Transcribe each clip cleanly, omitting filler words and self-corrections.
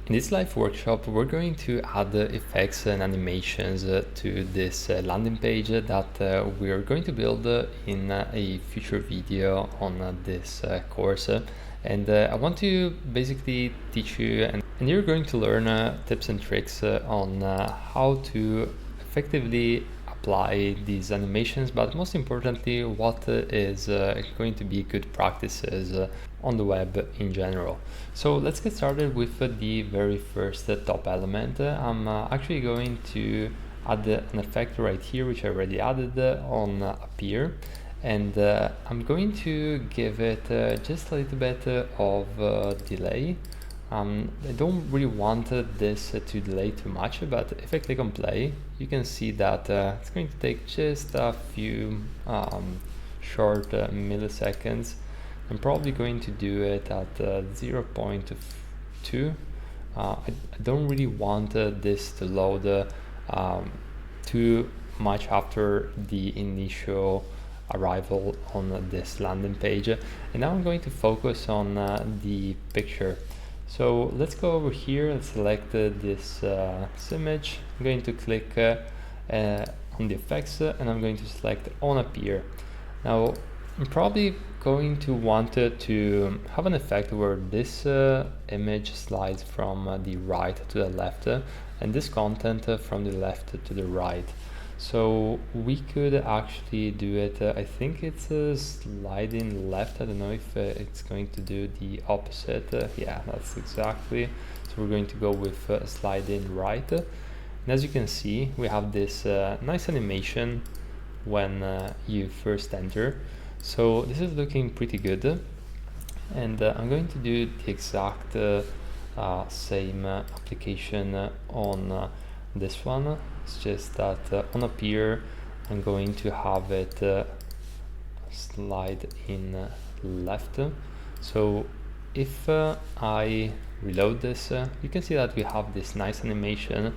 In this live workshop, we're going to add effects and animations to this landing page that we're going to build in a future video on this course. And I want to basically teach you, and you're going to learn tips and tricks on how to effectively apply these animations, but most importantly, what is going to be good practices on the web in general. So let's get started with the very first top element. I'm actually going to add an effect right here, which I already added on Appear. And I'm going to give it just a little bit of delay. I don't really want this to delay too much, but if I click on play, you can see that it's going to take just a few short milliseconds. I'm probably going to do it at 0.2. I don't really want this to load too much after the initial arrival on this landing page. And now I'm going to focus on the picture. So let's go over here and select this image. I'm going to click on the effects and I'm going to select on Appear. Now I'm probably going to want to have an effect where this image slides from the right to the left and this content from the left to the right. So we could actually do it, I think it's sliding left. I don't know if it's going to do the opposite. Yeah, that's exactly. So we're going to go with sliding right. And as you can see, we have this nice animation when you first enter. So this is looking pretty good. And I'm going to do the exact same application on this one. It's just that on Appear, I'm going to have it slide in left. So if I reload this, you can see that we have this nice animation.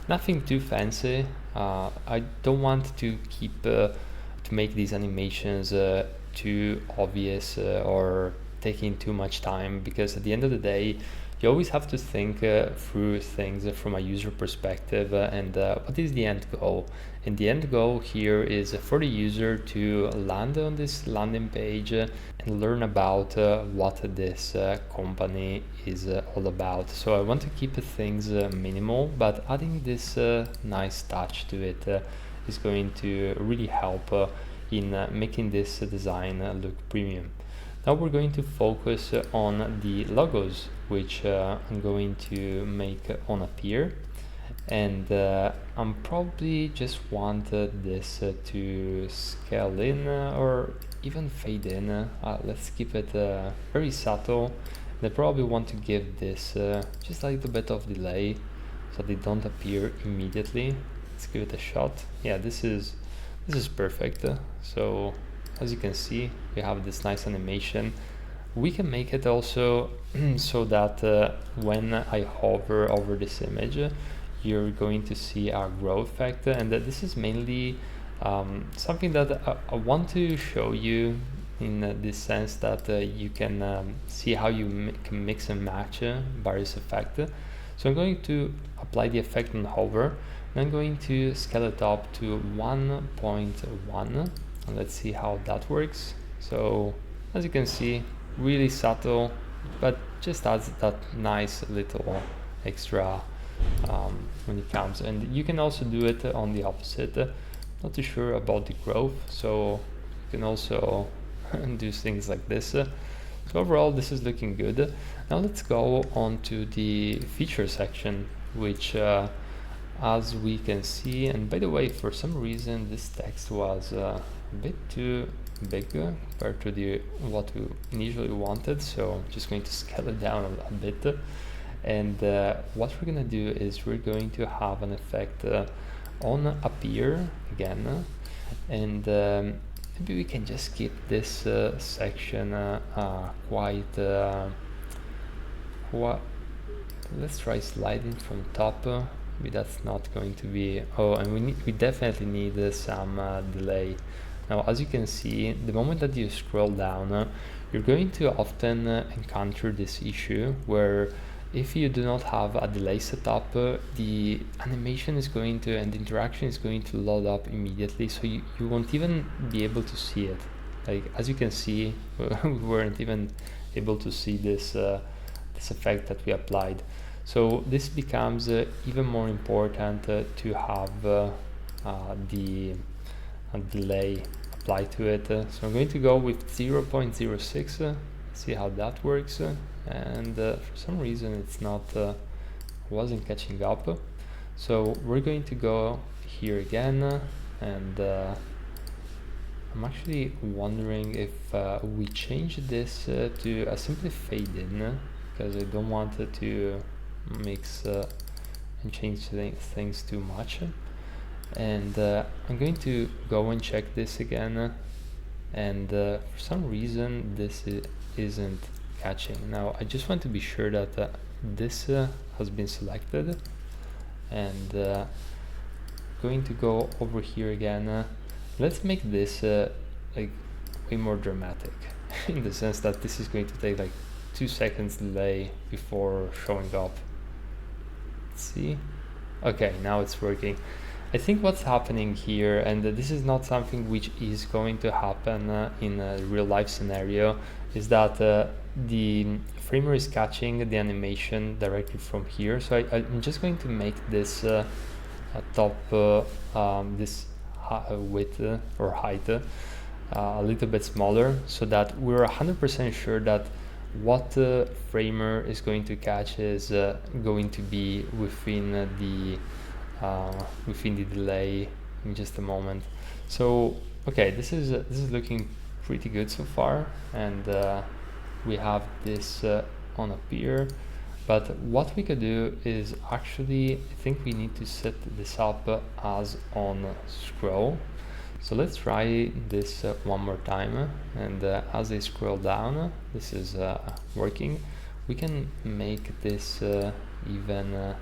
Nothing too fancy. I don't want to keep to make these animations too obvious or taking too much time, because at the end of the day, you always have to think through things from a user perspective and what is the end goal. And the end goal here is for the user to land on this landing page and learn about what this company is all about. So I want to keep things minimal, but adding this nice touch to it is going to really help in making this design look premium. Now we're going to focus on the logos, which I'm going to make on Appear. And I'm probably just want this to scale in or even fade in. Let's keep it very subtle. And I probably want to give this just a little bit of delay so they don't appear immediately. Let's give it a shot. Yeah, this is perfect. So as you can see, we have this nice animation. We can make it also so that when I hover over this image, you're going to see our grow effect. And this is mainly something that I want to show you in this sense that you can see how you can mix and match various effects. So I'm going to apply the effect on hover, and I'm going to scale it up to 1.1. And let's see how that works. So as you can see, really subtle, but just adds that nice little extra when it comes. And you can also do it on the opposite. Not too sure about the growth, so you can also do things like this. So overall, this is looking good. Now let's go on to the feature section, which as we can see, and by the way, for some reason this text was a bit too big compared to what we initially wanted, so I'm just going to scale it down a bit. And what we're going to do is we're going to have an effect on Appear again, and maybe we can just keep this section quite let's try sliding from top. Maybe that's not going to be, oh, and we definitely need some delay. Now, as you can see, the moment that you scroll down, you're going to often encounter this issue where if you do not have a delay set up, the animation is going to, and the interaction is going to load up immediately, so you won't even be able to see it. Like, as you can see, we weren't even able to see this this effect that we applied. So this becomes even more important to have the delay applied to it. So I'm going to go with 0.06, see how that works, and for some reason it's not wasn't catching up. So we're going to go here again, and I'm actually wondering if we change this to a simply fade in, because I don't want it to mix and change things too much. And I'm going to go and check this again, and for some reason this isn't catching. Now I just want to be sure that this has been selected, and going to go over here again. Let's make this like way more dramatic in the sense that this is going to take like 2 seconds delay before showing up. Let's see. Okay, now it's working. I think what's happening here, and this is not something which is going to happen in a real life scenario, is that the framer is catching the animation directly from here. So I'm just going to make this top this width or height a little bit smaller, so that we're 100% sure that what the framer is going to catch is going to be within the delay in just a moment. So okay, this is looking pretty good so far, and we have this on appear. But what we could do is actually, I think we need to set this up as on scroll. So let's try this one more time, and as I scroll down, this is working. We can make this even a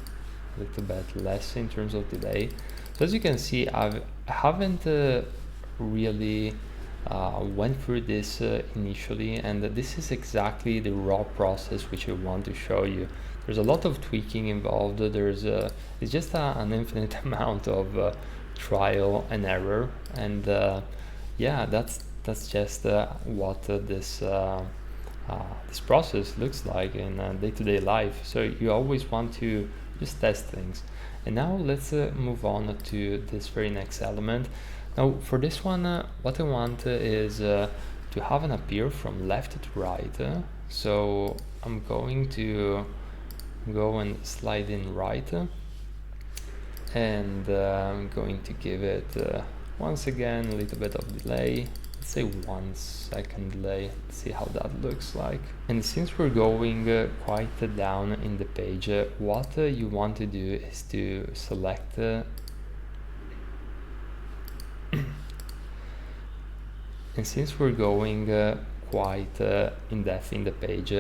little bit less in terms of delay. So as you can see, I haven't really went through this initially, and this is exactly the raw process which I want to show you. There's a lot of tweaking involved. It's just an infinite amount of trial and error, and yeah, that's just what this process looks like in day-to-day life. So you always want to just test things. And now let's move on to this very next element. Now for this one, what I want is to have an appear from left to right. So I'm going to go and slide in right, and I'm going to give it once again a little bit of delay. Let's say 1 second delay. Let's see how that looks like. And since we're going quite down in the page, what you want to do is to select and since we're going quite in depth in the page,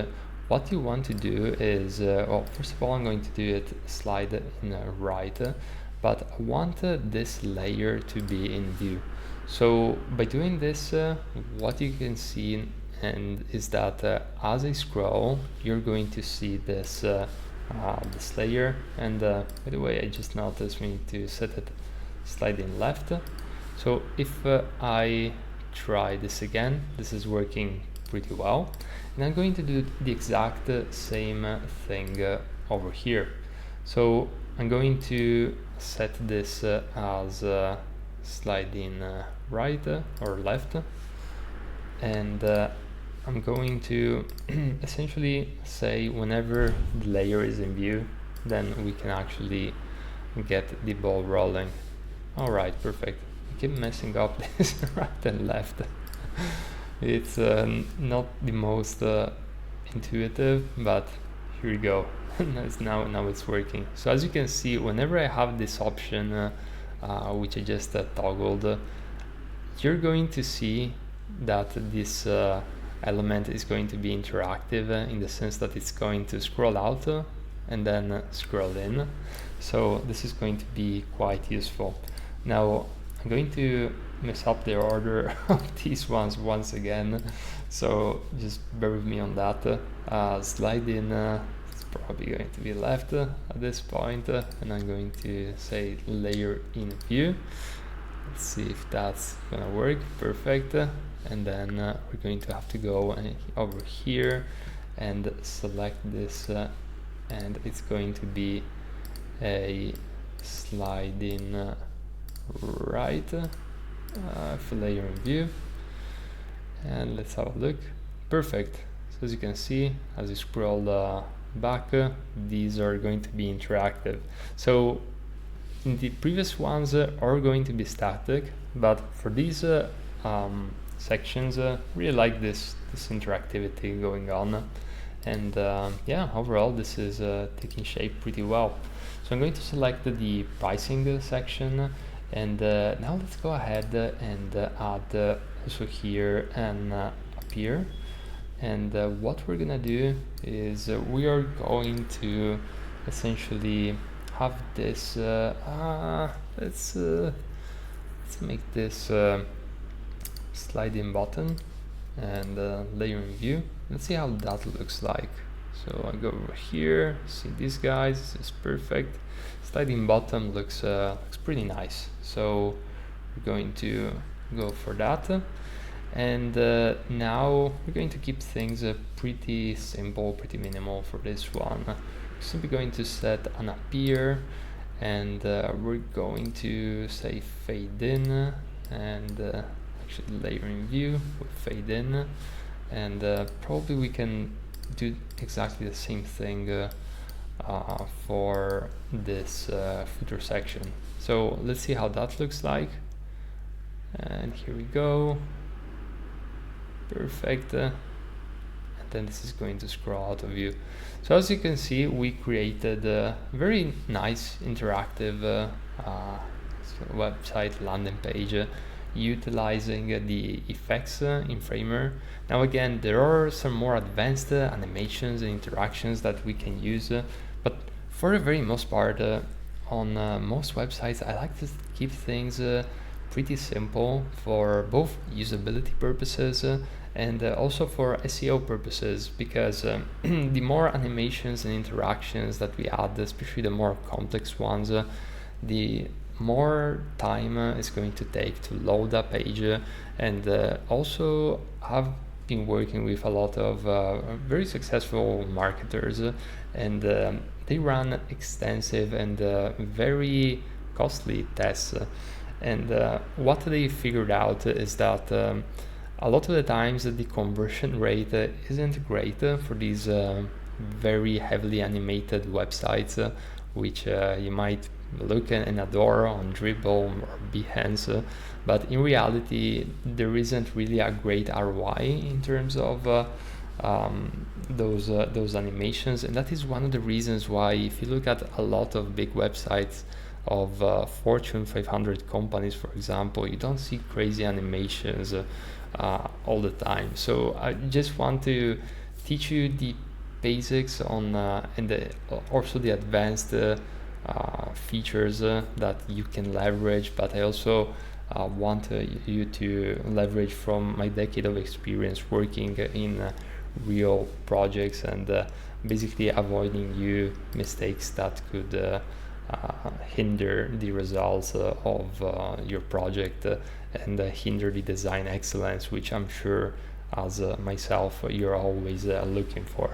what you want to do is, well, first of all, I'm going to do it slide in right, but I want this layer to be in view. So by doing this, what you can see and is that as I scroll, you're going to see this this layer. And by the way, I just noticed we need to set it slide in left. So if I try this again, this is working pretty well, and I'm going to do the exact same thing over here. So I'm going to set this as slide in right or left, and I'm going to essentially say whenever the layer is in view, then we can actually get the ball rolling. All right, perfect. I keep messing up this right and left. It's not the most intuitive, but here we go. now it's working. So as you can see, whenever I have this option, which I just toggled, you're going to see that this element is going to be interactive in the sense that it's going to scroll out and then scroll in. So this is going to be quite useful. Now I'm going to mess up the order of these ones once again, so just bear with me on that. Slide in, let's probably going to be left at this point, and I'm going to say layer in view. Let's see if that's gonna work. Perfect. And then we're going to have to go over here and select this, and it's going to be a sliding right for layer in view. And let's have a look. Perfect. So as you can see, as you scroll back, these are going to be interactive. So in the previous ones are going to be static, but for these sections, really like this interactivity going on. And yeah, overall this is taking shape pretty well. So I'm going to select the pricing section, and now let's go ahead and add also here and up here. And what we're gonna do is we are going to essentially have this let's make this sliding button and layer in view. Let's see how that looks like. So I go over here, see these guys, this is perfect. Sliding bottom looks pretty nice, so we're going to go for that. And now we're going to keep things pretty simple, pretty minimal for this one. We're simply going to set an appear, and we're going to say fade in, and actually layer in view with fade in, and probably we can do exactly the same thing for this footer section. So let's see how that looks like. And here we go. Perfect. And then this is going to scroll out of view. So as you can see, we created a very nice interactive website landing page utilizing the effects in Framer. Now again, there are some more advanced animations and interactions that we can use, but for the very most part, on most websites, I like to keep things pretty simple for both usability purposes and also for SEO purposes, because the more animations and interactions that we add, especially the more complex ones, the more time it's going to take to load a page. And also I've been working with a lot of very successful marketers, and they run extensive and very costly tests. And what they figured out is that a lot of the times the conversion rate isn't great for these very heavily animated websites, which you might look and adore on Dribble or Behance, but in reality there isn't really a great ROI in terms of those animations. And that is one of the reasons why, if you look at a lot of big websites of Fortune 500 companies, for example, you don't see crazy animations all the time. So I just want to teach you the basics on and also the advanced features that you can leverage, but I also want you to leverage from my decade of experience working in real projects, and basically avoiding you mistakes that could hinder the results of your project and hinder the design excellence, which I'm sure as myself you're always looking for.